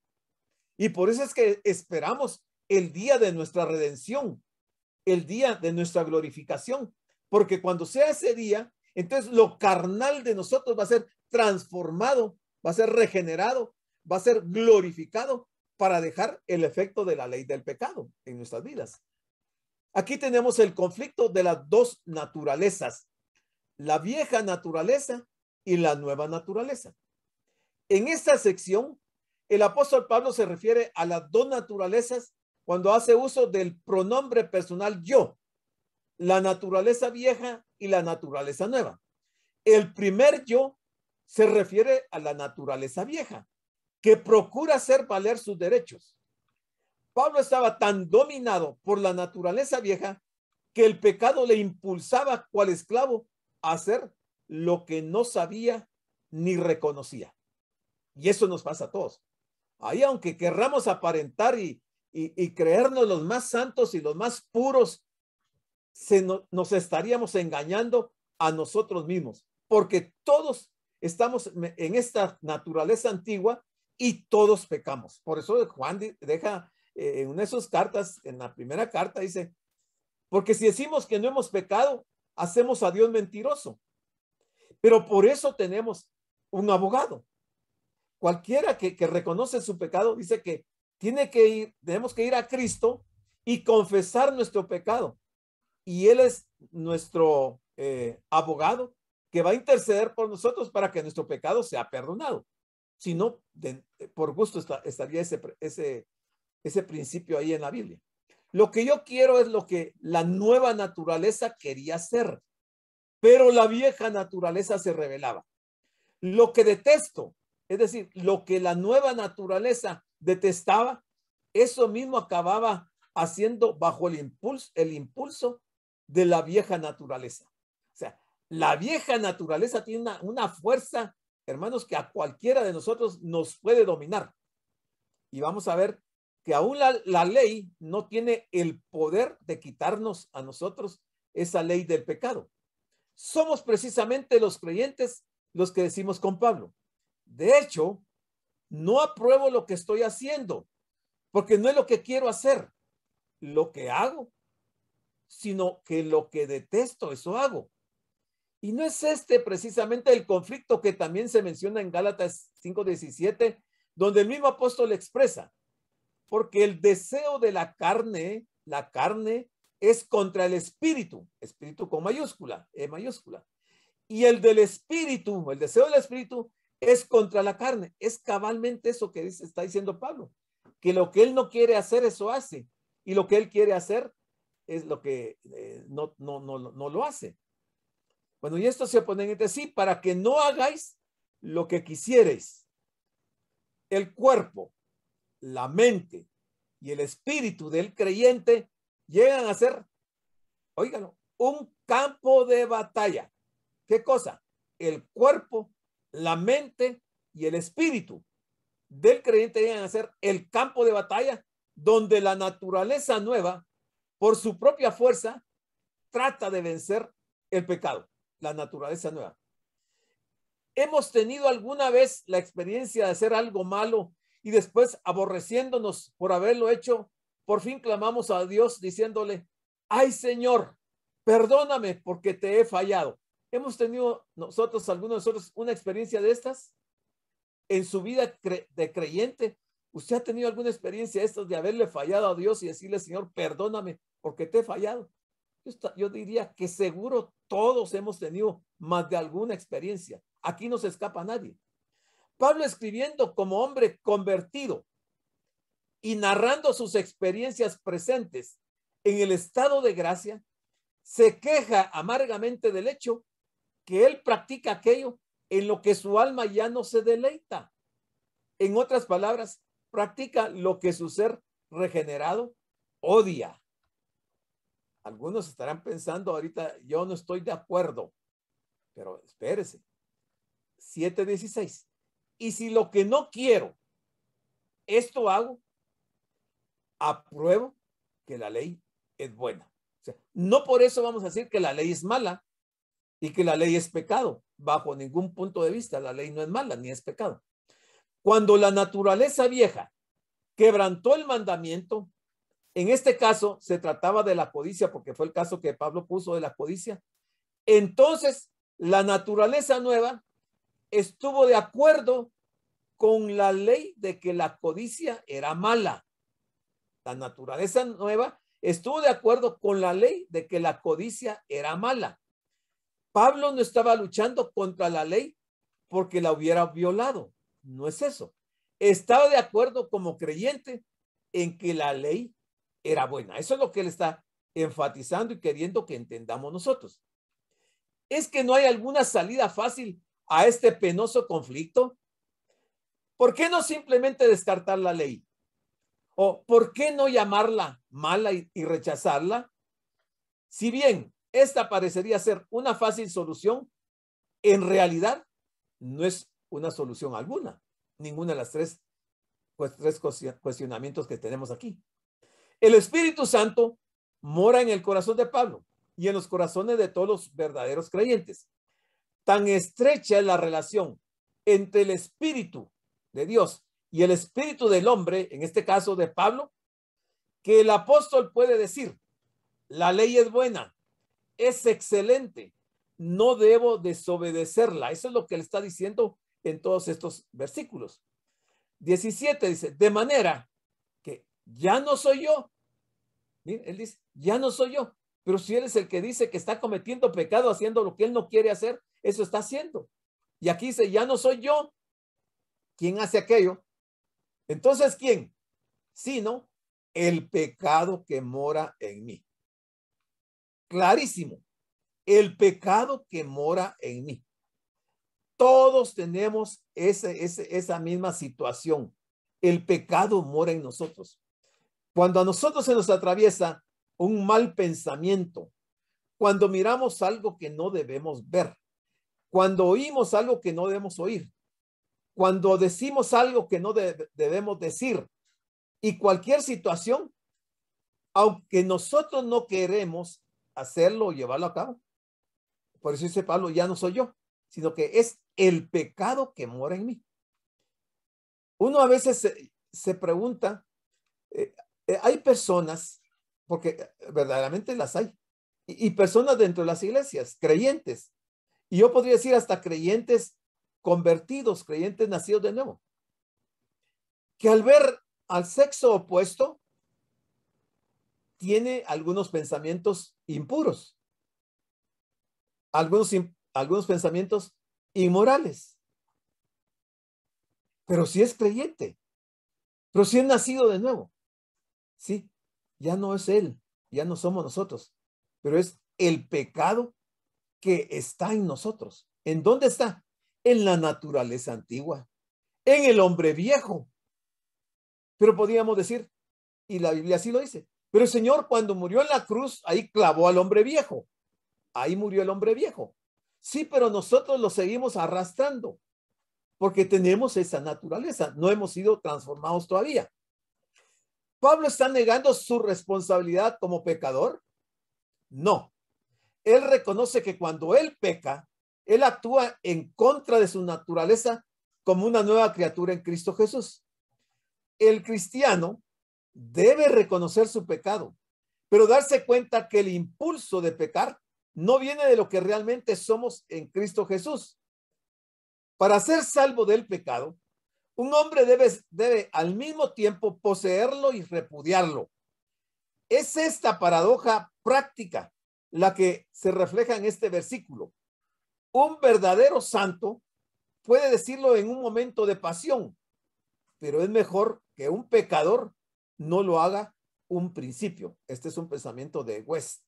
Speaker 2: Y por eso es que esperamos el día de nuestra redención, el día de nuestra glorificación, porque cuando sea ese día, entonces lo carnal de nosotros va a ser transformado, va a ser regenerado, va a ser glorificado para dejar el efecto de la ley del pecado en nuestras vidas. Aquí tenemos el conflicto de las dos naturalezas, la vieja naturaleza y la nueva naturaleza. En esta sección, el apóstol Pablo se refiere a las dos naturalezas cuando hace uso del pronombre personal yo, la naturaleza vieja y la naturaleza nueva. El primer yo se refiere a la naturaleza vieja, que procura hacer valer sus derechos. Pablo estaba tan dominado por la naturaleza vieja que el pecado le impulsaba cual esclavo a hacer lo que no sabía ni reconocía. Y eso nos pasa a todos. Ahí, aunque querramos aparentar y creernos los más santos y los más puros, nos estaríamos engañando a nosotros mismos, porque todos estamos en esta naturaleza antigua y todos pecamos. Por eso Juan deja en una de sus cartas, en la primera carta dice, porque si decimos que no hemos pecado, hacemos a Dios mentiroso. Pero por eso tenemos un abogado. Cualquiera que reconoce su pecado dice que tenemos que ir a Cristo y confesar nuestro pecado. y Él es nuestro abogado que va a interceder por nosotros para que nuestro pecado sea perdonado. Si no, por gusto estaría ese principio ahí en la Biblia. Lo que yo quiero es lo que la nueva naturaleza quería hacer, pero la vieja naturaleza se rebelaba. Lo que detesto, es decir, lo que la nueva naturaleza detestaba, eso mismo acababa haciendo bajo el impulso de la vieja naturaleza. O sea, la vieja naturaleza tiene una fuerza, hermanos, que a cualquiera de nosotros nos puede dominar. Y vamos a ver que aún la ley no tiene el poder de quitarnos a nosotros esa ley del pecado. Somos precisamente los creyentes los que decimos con Pablo: de hecho, no apruebo lo que estoy haciendo, porque no es lo que quiero hacer, lo que hago, sino que lo que detesto, eso hago. Y no es este precisamente el conflicto que también se menciona en Gálatas 5:17, donde el mismo apóstol expresa: porque el deseo de la carne es contra el espíritu con mayúscula, E mayúscula. Y el del espíritu, el deseo del espíritu es contra la carne. Es cabalmente eso que está diciendo Pablo, que lo que él no quiere hacer, eso hace. Y lo que él quiere hacer es lo que no lo hace. Bueno, y esto se oponen entre sí para que no hagáis lo que quisierais. El cuerpo, la mente y el espíritu del creyente llegan a ser, óigalo, un campo de batalla. ¿Qué cosa? El cuerpo, la mente y el espíritu del creyente llegan a ser el campo de batalla donde la naturaleza nueva, por su propia fuerza, trata de vencer el pecado, la naturaleza nueva. ¿Hemos tenido alguna vez la experiencia de hacer algo malo y después, aborreciéndonos por haberlo hecho, por fin clamamos a Dios diciéndole: ay, Señor, perdóname porque te he fallado? ¿Hemos tenido algunos de nosotros, una experiencia de estas en su vida de creyente? ¿Usted ha tenido alguna experiencia de estas de haberle fallado a Dios y decirle: Señor, perdóname porque te he fallado? Yo diría que seguro todos hemos tenido más de alguna experiencia. Aquí no se escapa nadie. Pablo, escribiendo como hombre convertido y narrando sus experiencias presentes en el estado de gracia, se queja amargamente del hecho que él practica aquello en lo que su alma ya no se deleita. En otras palabras, practica lo que su ser regenerado odia. Algunos estarán pensando ahorita: yo no estoy de acuerdo, pero espérese. 7:16. Y si lo que no quiero, esto hago, apruebo que la ley es buena. O sea, no por eso vamos a decir que la ley es mala y que la ley es pecado. Bajo ningún punto de vista, la ley no es mala ni es pecado. Cuando la naturaleza vieja quebrantó el mandamiento, en este caso se trataba de la codicia, porque fue el caso que Pablo puso de la codicia, entonces la naturaleza nueva estuvo de acuerdo con la ley de que la codicia era mala. La naturaleza nueva estuvo de acuerdo con la ley de que la codicia era mala. Pablo no estaba luchando contra la ley porque la hubiera violado. No es eso. Estaba de acuerdo como creyente en que la ley era buena. Eso es lo que él está enfatizando y queriendo que entendamos nosotros. ¿Es que no hay alguna salida fácil a este penoso conflicto? ¿Por qué no simplemente descartar la ley? ¿O por qué no llamarla mala y rechazarla? Si bien esta parecería ser una fácil solución, en realidad no es una solución alguna. Ninguna de las tres cuestionamientos que tenemos aquí. El Espíritu Santo mora en el corazón de Pablo y en los corazones de todos los verdaderos creyentes. Tan estrecha es la relación entre el Espíritu de Dios y el espíritu del hombre, en este caso de Pablo, que el apóstol puede decir: la ley es buena, es excelente, no debo desobedecerla. Eso es lo que él está diciendo en todos estos versículos. 17 dice: de manera que ya no soy yo. Él dice: ya no soy yo. Pero si él es el que dice que está cometiendo pecado, haciendo lo que él no quiere hacer, eso está haciendo. Y aquí dice, ya no soy yo quien hace aquello. Entonces, ¿quién? Sino el pecado que mora en mí. Clarísimo. El pecado que mora en mí. Todos tenemos esa misma situación. El pecado mora en nosotros. Cuando a nosotros se nos atraviesa un mal pensamiento, cuando miramos algo que no debemos ver, cuando oímos algo que no debemos oír, cuando decimos algo que no debemos decir, y cualquier situación, aunque nosotros no queremos hacerlo o llevarlo a cabo. Por eso dice Pablo, ya no soy yo, sino que es el pecado que mora en mí. Uno a veces se pregunta, hay personas, porque verdaderamente las hay, y personas dentro de las iglesias, creyentes, y yo podría decir hasta creyentes convertidos, creyentes nacidos de nuevo, que al ver al sexo opuesto, tiene algunos pensamientos impuros, algunos pensamientos inmorales. Pero si es creyente, pero si es nacido de nuevo, sí, ya no es él, ya no somos nosotros, pero es el pecado que está en nosotros. ¿En dónde está? En la naturaleza antigua, en el hombre viejo. Pero podríamos decir, y la Biblia así lo dice, pero el Señor cuando murió en la cruz, ahí clavó al hombre viejo. Ahí murió el hombre viejo. Sí, pero nosotros lo seguimos arrastrando porque tenemos esa naturaleza. No hemos sido transformados todavía. ¿Pablo está negando su responsabilidad como pecador? No. Él reconoce que cuando él peca, él actúa en contra de su naturaleza como una nueva criatura en Cristo Jesús. El cristiano debe reconocer su pecado, pero darse cuenta que el impulso de pecar no viene de lo que realmente somos en Cristo Jesús. Para ser salvo del pecado, un hombre debe al mismo tiempo poseerlo y repudiarlo. Es esta paradoja práctica la que se refleja en este versículo. Un verdadero santo puede decirlo en un momento de pasión, pero es mejor que un pecador no lo haga un principio. Este es un pensamiento de West.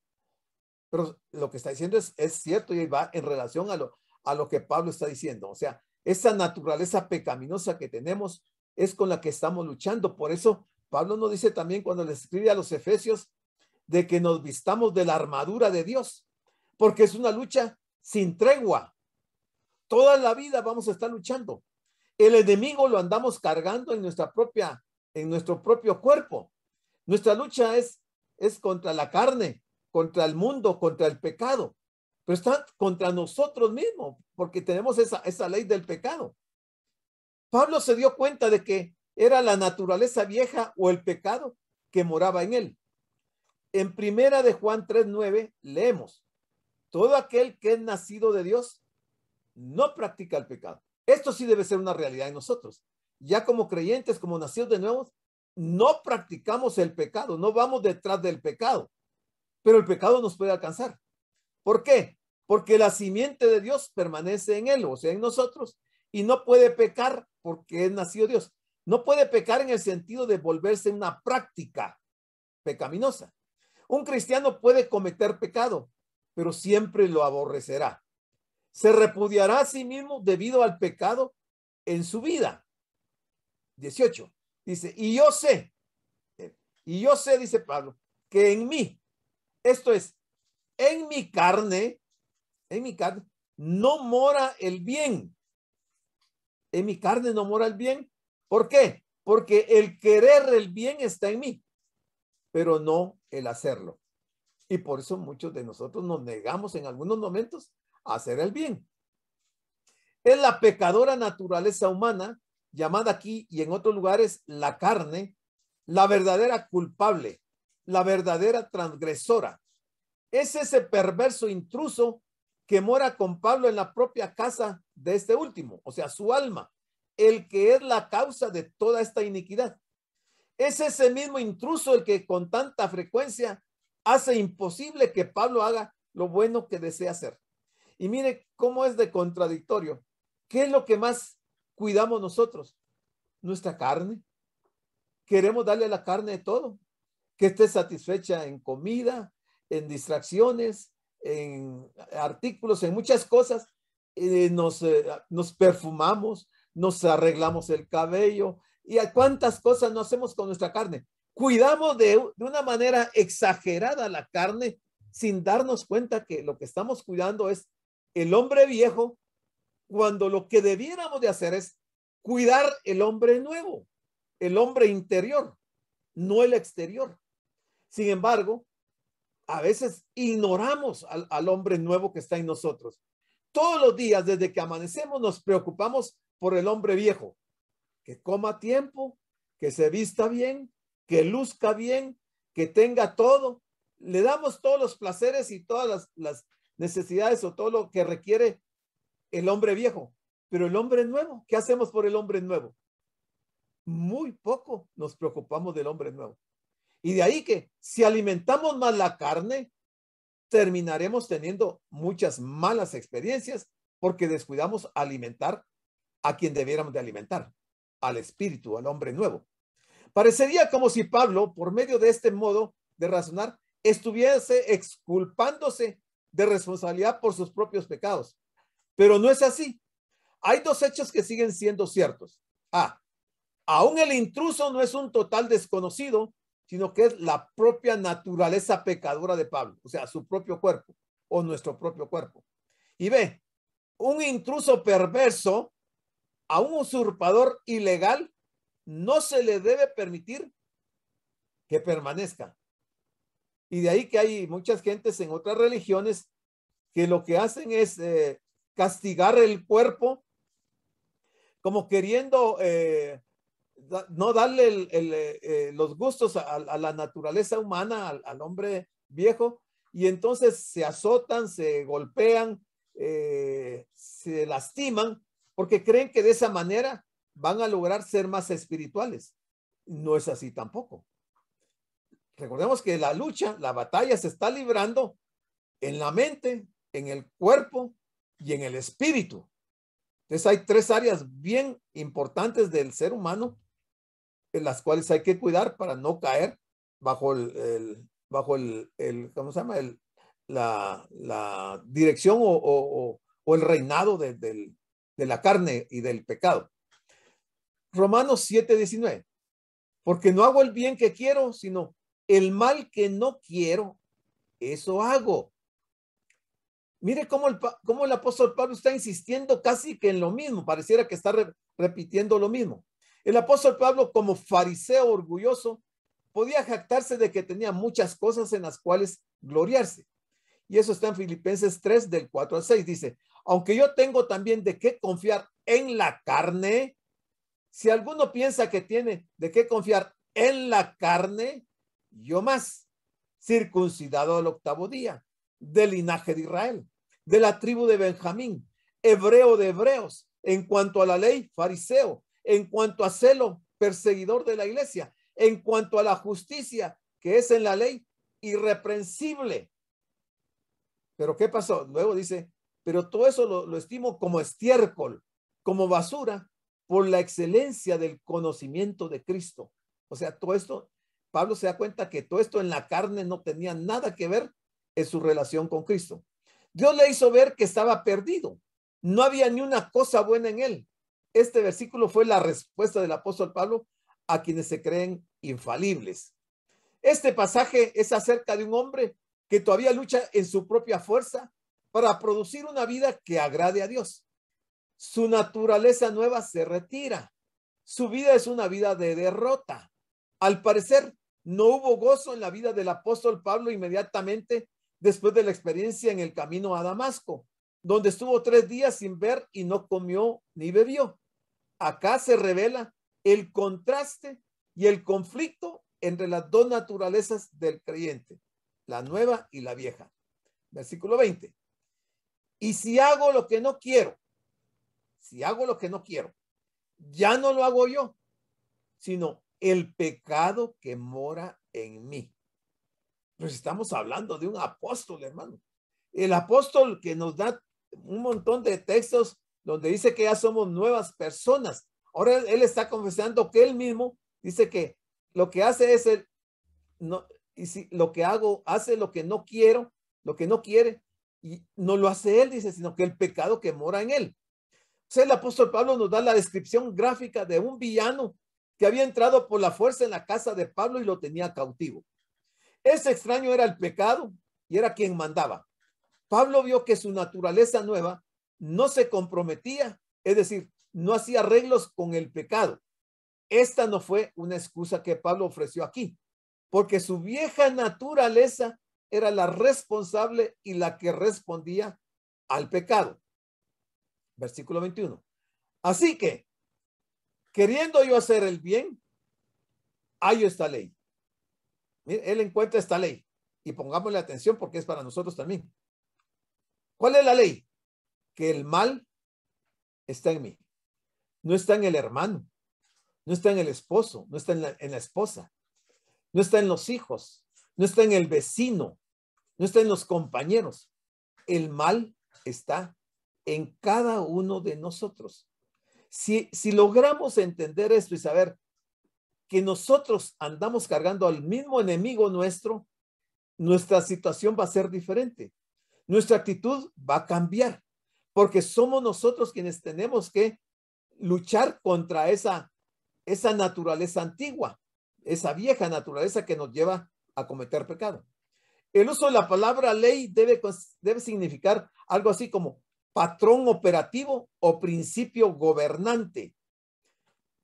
Speaker 2: Pero lo que está diciendo es cierto y va en relación a lo que Pablo está diciendo. O sea, esa naturaleza pecaminosa que tenemos es con la que estamos luchando. Por eso Pablo nos dice también cuando le escribe a los Efesios de que nos vistamos de la armadura de Dios, porque es una lucha sin tregua. Toda la vida vamos a estar luchando. El enemigo lo andamos cargando en nuestro propio cuerpo. Nuestra lucha es contra la carne, contra el mundo, contra el pecado, pero está contra nosotros mismos, porque tenemos esa ley del pecado. Pablo se dio cuenta de que era la naturaleza vieja o el pecado que moraba en él. En primera de Juan 3:9 leemos, todo aquel que es nacido de Dios no practica el pecado. Esto sí debe ser una realidad en nosotros. Ya como creyentes, como nacidos de nuevo, no practicamos el pecado, no vamos detrás del pecado, pero el pecado nos puede alcanzar. ¿Por qué? Porque la simiente de Dios permanece en él, o sea, en nosotros, y no puede pecar porque es nacido Dios. No puede pecar en el sentido de volverse una práctica pecaminosa. Un cristiano puede cometer pecado, pero siempre lo aborrecerá. Se repudiará a sí mismo debido al pecado en su vida. 18. Dice, y yo sé, dice Pablo, que en mí, esto es, en mi carne, no mora el bien. En mi carne no mora el bien. ¿Por qué? Porque el querer el bien está en mí, pero no el hacerlo. Y por eso muchos de nosotros nos negamos en algunos momentos a hacer el bien. Es la pecadora naturaleza humana, llamada aquí y en otros lugares la carne, la verdadera culpable, la verdadera transgresora. Es ese perverso intruso que mora con Pablo en la propia casa de este último, o sea, su alma, el que es la causa de toda esta iniquidad. Es ese mismo intruso el que con tanta frecuencia hace imposible que Pablo haga lo bueno que desea hacer. Y mire cómo es de contradictorio. ¿Qué es lo que más cuidamos nosotros? Nuestra carne. Queremos darle a la carne de todo, que esté satisfecha en comida, en distracciones, en artículos, en muchas cosas. Nos perfumamos, nos arreglamos el cabello y a cuántas cosas no hacemos con nuestra carne. Cuidamos de una manera exagerada la carne sin darnos cuenta que lo que estamos cuidando es el hombre viejo, cuando lo que debiéramos de hacer es cuidar el hombre nuevo, el hombre interior, no el exterior. Sin embargo, a veces ignoramos al hombre nuevo que está en nosotros. Todos los días, desde que amanecemos, nos preocupamos por el hombre viejo, que coma a tiempo, que se vista bien, que luzca bien, que tenga todo. Le damos todos los placeres y todas las necesidades o todo lo que requiere el hombre viejo. Pero el hombre nuevo, ¿qué hacemos por el hombre nuevo? Muy poco nos preocupamos del hombre nuevo. Y de ahí que si alimentamos más la carne, terminaremos teniendo muchas malas experiencias porque descuidamos alimentar a quien debiéramos de alimentar, al espíritu, al hombre nuevo. Parecería como si Pablo, por medio de este modo de razonar, estuviese exculpándose de responsabilidad por sus propios pecados. Pero no es así. Hay dos hechos que siguen siendo ciertos. Aún el intruso no es un total desconocido, sino que es la propia naturaleza pecadora de Pablo, o sea, su propio cuerpo o nuestro propio cuerpo. Y ve, un intruso perverso, a un usurpador ilegal, no se le debe permitir que permanezca. Y de ahí que hay muchas gentes en otras religiones que lo que hacen es castigar el cuerpo como queriendo no darle los gustos a la naturaleza humana, al hombre viejo, y entonces se azotan, se golpean, se lastiman, porque creen que de esa manera van a lograr ser más espirituales. No es así tampoco. Recordemos que la lucha, la batalla se está librando en la mente, en el cuerpo y en el espíritu. Entonces hay tres áreas bien importantes del ser humano en las cuales hay que cuidar para no caer bajo ¿cómo se llama? La dirección o el reinado de la carne y del pecado. Romanos 7:19. Porque no hago el bien que quiero, sino el mal que no quiero, eso hago. Mire cómo el apóstol Pablo está insistiendo casi que en lo mismo, pareciera que está repitiendo lo mismo. El apóstol Pablo, como fariseo orgulloso, podía jactarse de que tenía muchas cosas en las cuales gloriarse. Y eso está en Filipenses 3, del 4 al 6. Dice, aunque yo tengo también de qué confiar en la carne, si alguno piensa que tiene de qué confiar en la carne, yo más, circuncidado al 8º día, del linaje de Israel, de la tribu de Benjamín, hebreo de hebreos, en cuanto a la ley, fariseo, en cuanto a celo, perseguidor de la iglesia, en cuanto a la justicia que es en la ley, irreprensible. Pero ¿qué pasó? Luego dice, pero todo eso lo estimo como estiércol, como basura, por la excelencia del conocimiento de Cristo. O sea, todo esto, Pablo se da cuenta que todo esto en la carne no tenía nada que ver en su relación con Cristo. Dios le hizo ver que estaba perdido. No había ni una cosa buena en él. Este versículo fue la respuesta del apóstol Pablo a quienes se creen infalibles. Este pasaje es acerca de un hombre que todavía lucha en su propia fuerza para producir una vida que agrade a Dios. Su naturaleza nueva se retira. Su vida es una vida de derrota. Al parecer, no hubo gozo en la vida del apóstol Pablo inmediatamente después de la experiencia en el camino a Damasco, donde estuvo 3 días sin ver y no comió ni bebió. Acá se revela el contraste y el conflicto entre las dos naturalezas del creyente, la nueva y la vieja. Versículo 20. Y si hago lo que no quiero, ya no lo hago yo, sino el pecado que mora en mí. Pues estamos hablando de un apóstol, hermano. El apóstol que nos da un montón de textos donde dice que ya somos nuevas personas. Ahora él está confesando que él mismo dice que lo que hace es el, no, y si lo que hago hace lo que no quiero, lo que no quiere, y no lo hace él, dice, sino que el pecado que mora en él. O sea, el apóstol Pablo nos da la descripción gráfica de un villano que había entrado por la fuerza en la casa de Pablo y lo tenía cautivo. Ese extraño era el pecado y era quien mandaba. Pablo vio que su naturaleza nueva no se comprometía, es decir, no hacía arreglos con el pecado. Esta no fue una excusa que Pablo ofreció aquí, porque su vieja naturaleza era la responsable y la que respondía al pecado. Versículo 21. Así que, queriendo yo hacer el bien, hallo esta ley. Él encuentra esta ley y pongámosle atención porque es para nosotros también. ¿Cuál es la ley? Que el mal está en mí. No está en el hermano, no está en el esposo, no está en la esposa, no está en los hijos, no está en el vecino, no está en los compañeros. El mal está en cada uno de nosotros. Si logramos entender esto y saber que nosotros andamos cargando al mismo enemigo nuestro, nuestra situación va a ser diferente. Nuestra actitud va a cambiar, porque somos nosotros quienes tenemos que luchar contra esa naturaleza antigua, esa vieja naturaleza que nos lleva a cometer pecado. El uso de la palabra ley debe significar algo así como patrón operativo o principio gobernante.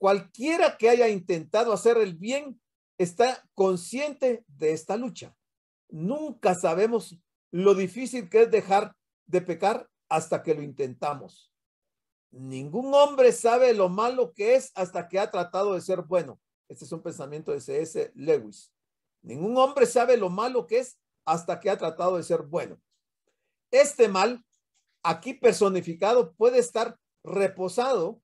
Speaker 2: Cualquiera que haya intentado hacer el bien está consciente de esta lucha. Nunca sabemos lo difícil que es dejar de pecar hasta que lo intentamos. Ningún hombre sabe lo malo que es hasta que ha tratado de ser bueno. Este es un pensamiento de C.S. Lewis. Ningún hombre sabe lo malo que es hasta que ha tratado de ser bueno. Este mal, aquí personificado, puede estar reposando,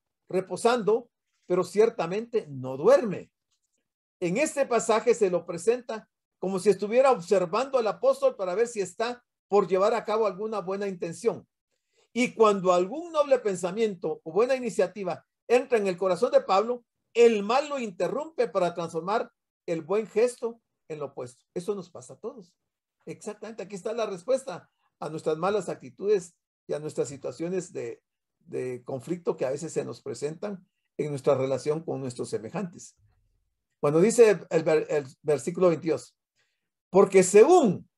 Speaker 2: pero ciertamente no duerme. En este pasaje se lo presenta como si estuviera observando al apóstol para ver si está por llevar a cabo alguna buena intención. Y cuando algún noble pensamiento o buena iniciativa entra en el corazón de Pablo, el mal lo interrumpe para transformar el buen gesto en lo opuesto. Eso nos pasa a todos. Exactamente, aquí está la respuesta a nuestras malas actitudes y a nuestras situaciones de conflicto que a veces se nos presentan en nuestra relación con nuestros semejantes. Cuando dice el versículo 22, porque según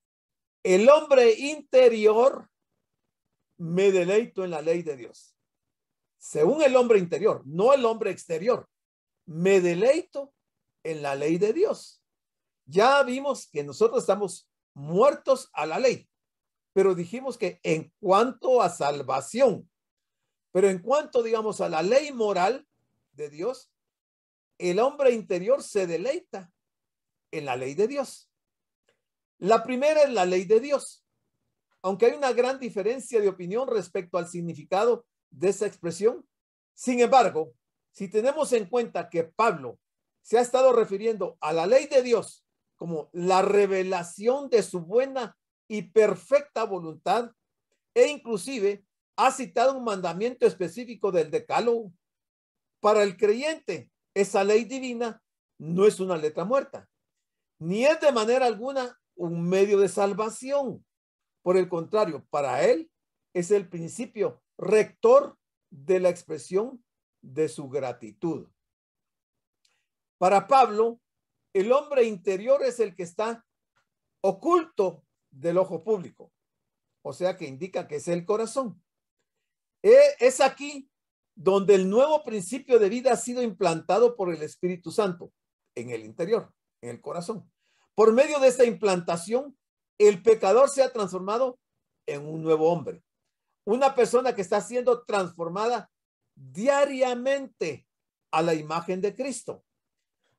Speaker 2: el hombre interior me deleito en la ley de Dios. Según el hombre interior, no el hombre exterior, me deleito en la ley de Dios. Ya vimos que nosotros estamos muertos a la ley, pero dijimos que en cuanto a salvación, pero en cuanto, digamos, a la ley moral de Dios, el hombre interior se deleita en la ley de Dios. La primera es la ley de Dios, aunque hay una gran diferencia de opinión respecto al significado de esa expresión. Sin embargo, si tenemos en cuenta que Pablo se ha estado refiriendo a la ley de Dios como la revelación de su buena y perfecta voluntad, e inclusive ha citado un mandamiento específico del Decálogo, para el creyente esa ley divina no es una letra muerta, ni es de manera alguna un medio de salvación. Por el contrario, para él es el principio rector de la expresión de su gratitud. Para Pablo, el hombre interior es el que está oculto del ojo público, o sea que indica que es el corazón. Es aquí donde el nuevo principio de vida ha sido implantado por el Espíritu Santo, en el interior, en el corazón. Por medio de esta implantación, el pecador se ha transformado en un nuevo hombre, una persona que está siendo transformada diariamente a la imagen de Cristo.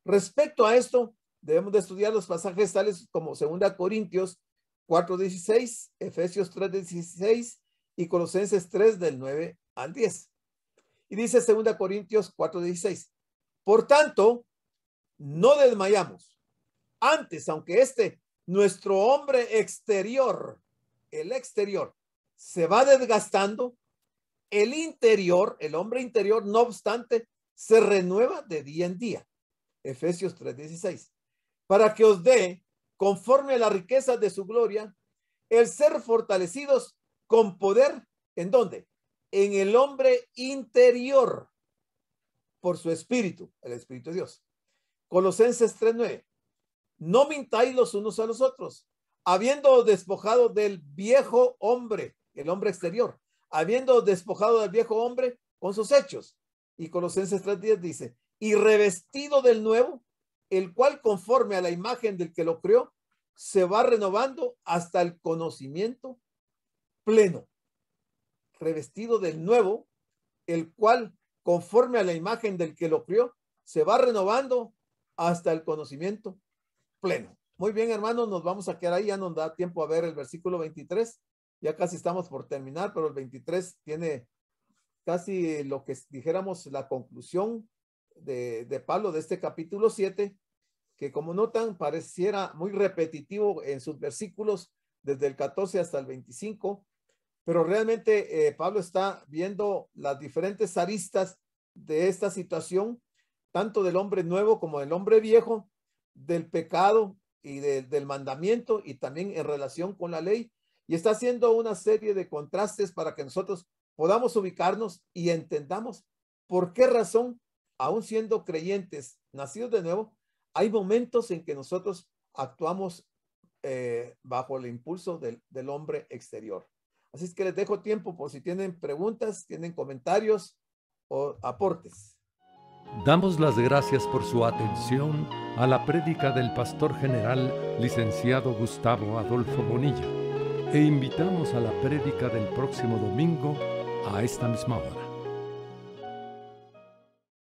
Speaker 2: Respecto a esto, debemos de estudiar los pasajes tales como 2 Corintios 4:16, Efesios 3:16 y Colosenses 3 del 9 al 10. Y dice 2 Corintios 4:16, por tanto, no desmayamos. Antes, aunque este nuestro hombre exterior, el exterior, se va desgastando, el interior, el hombre interior, no obstante, se renueva de día en día. Efesios 3:16. Para que os dé, conforme a la riqueza de su gloria, el ser fortalecidos con poder, ¿en dónde? En el hombre interior, por su espíritu, el Espíritu de Dios. Colosenses 3:9. No mintáis los unos a los otros, habiendo despojado del viejo hombre, el hombre exterior, habiendo despojado del viejo hombre con sus hechos. Y Colosenses 3:10 dice, y revestido del nuevo, el cual conforme a la imagen del que lo creó, se va renovando hasta el conocimiento pleno. Revestido del nuevo, el cual conforme a la imagen del que lo creó, se va renovando hasta el conocimiento pleno. Muy bien, hermanos, nos vamos a quedar ahí. Ya nos da tiempo a ver el versículo 23. Ya casi estamos por terminar, pero el 23 tiene casi lo que dijéramos la conclusión de Pablo de este capítulo 7, que como notan pareciera muy repetitivo en sus versículos desde el 14 hasta el 25, pero realmente Pablo está viendo las diferentes aristas de esta situación, tanto del hombre nuevo como del hombre viejo, del pecado y del mandamiento, y también en relación con la ley, y está haciendo una serie de contrastes para que nosotros podamos ubicarnos y entendamos por qué razón, aún siendo creyentes, nacidos de nuevo, hay momentos en que nosotros actuamos bajo el impulso del hombre exterior. Así es que les dejo tiempo por si tienen preguntas, tienen comentarios o aportes.
Speaker 1: Damos las gracias por su atención a la prédica del pastor general licenciado Gustavo Adolfo Bonilla e invitamos a la prédica del próximo domingo a esta misma hora.